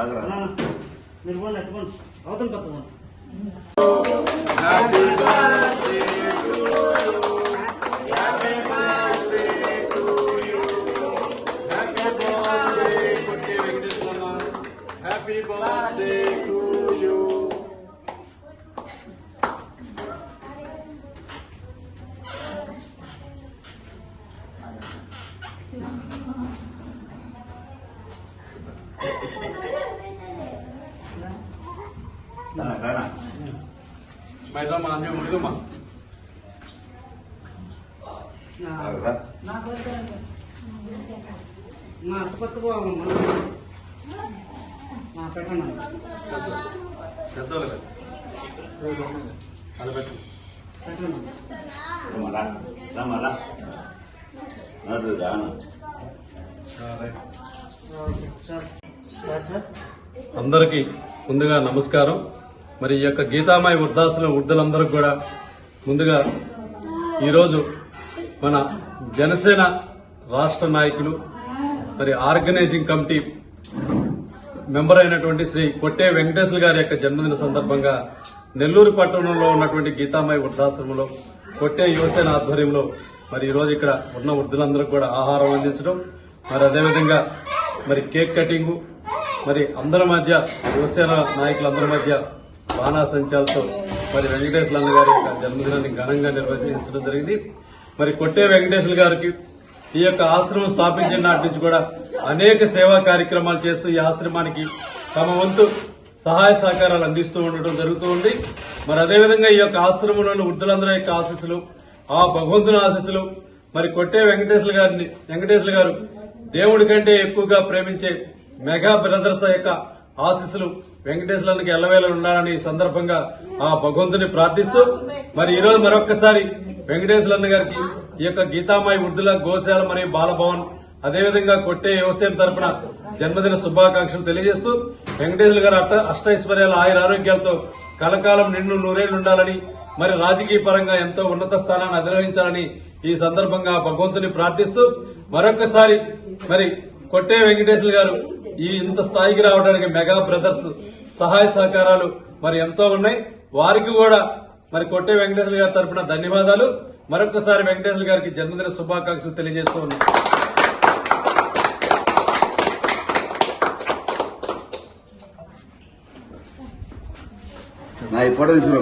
మీరు పోండి అట్టుకోండి అవతల పక్క Happy birthday to you. Baiklah, malamnya murid mah. Nah, cepat tuh bang. Nah, pegang. Betul kan? Ada betul. Pegang. Ramah. Nasi dah. Sir అందరికీ ముందుగా నమస్కారం. మరి ఈ యొక్క గీతామాయి వృద్ధాశ్రమం వృద్ధులందరికీ కూడా ముందుగా ఈరోజు మన జనసేన రాష్ట్ర నాయకులు మరి ఆర్గనైజింగ్ కమిటీ మెంబర్ అయినటువంటి శ్రీ కొట్టే వెంకటేశ్వర గారి యొక్క జన్మదిన సందర్భంగా నెల్లూరు పట్టణంలో ఉన్నటువంటి గీతామాయి వృద్ధాశ్రమంలో కొట్టే యువసేన ఆధ్వర్యంలో మరి ఈరోజు ఇక్కడ ఉన్న వృద్ధులందరికీ కూడా ఆహారం అందించడం, మరి అదేవిధంగా మరి కేక్ కటింగ్, మరి అందరి మధ్య యువసేన నాయకులందరి మధ్య బాణాసంచాలతో మరి వెంకటేశ్వర అన్న గారి యొక్క జన్మదినాన్ని ఘనంగా నిర్వహించడం జరిగింది. మరి కొట్టే వెంకటేశ్వర గారికి ఈ యొక్క ఆశ్రమం స్థాపించిన నాటి నుంచి కూడా అనేక సేవా కార్యక్రమాలు చేస్తూ ఈ ఆశ్రమానికి తమ వంతు సహాయ సహకారాలు అందిస్తూ ఉండటం జరుగుతూ ఉంది. మరి అదేవిధంగా ఈ యొక్క ఆశ్రమంలోని వృద్ధులందరి యొక్క ఆశీస్సులు, ఆ భగవంతుని ఆశీస్సులు, మరి కొట్టే వెంకటేశ్వర గారు దేవుడి కంటే ఎక్కువగా ప్రేమించే మెగా బ్రదర్స్ యొక్క ఆశీస్సులు వెంకటేశ్వరానికి ఎల్లవేళ ఉండాలని ఈ సందర్భంగా ఆ భగవంతుని ప్రార్థిస్తూ మరి ఈరోజు మరొక్కసారి వెంకటేశ్వర గారికి ఈ యొక్క గీతామాయి వృద్ధుల గోశాల మరియు బాలభవన్ అదేవిధంగా కొట్టే యువసేన తరపున జన్మదిన శుభాకాంక్షలు తెలియజేస్తూ వెంకటేశ్వర గారు అష్టైశ్వర్యాల ఆయురారోగ్యాలతో కలకాలం నిండు నూరేళ్లు ఉండాలని, మరి రాజకీయ పరంగా ఎంతో ఉన్నత స్థానాన్ని అధిరోహించాలని ఈ సందర్భంగా భగవంతుని ప్రార్థిస్తూ మరొకసారి మరి కొట్టే వెంకటేశ్వర గారు ఈ ఇంత స్థాయికి రావడానికి మెగా బ్రదర్స్ సహాయ సహకారాలు మరి ఎంతో ఉన్నాయి. వారికి కూడా మరి కొట్టే వెంకటేశ్వర గారి తరఫున ధన్యవాదాలు. మరొకసారి వెంకటేశ్వర గారికి జన్మదిన శుభాకాంక్షలు తెలియజేస్తూ ఉన్నాయి. నా ఈ ఫోటో తీసుకున్నా.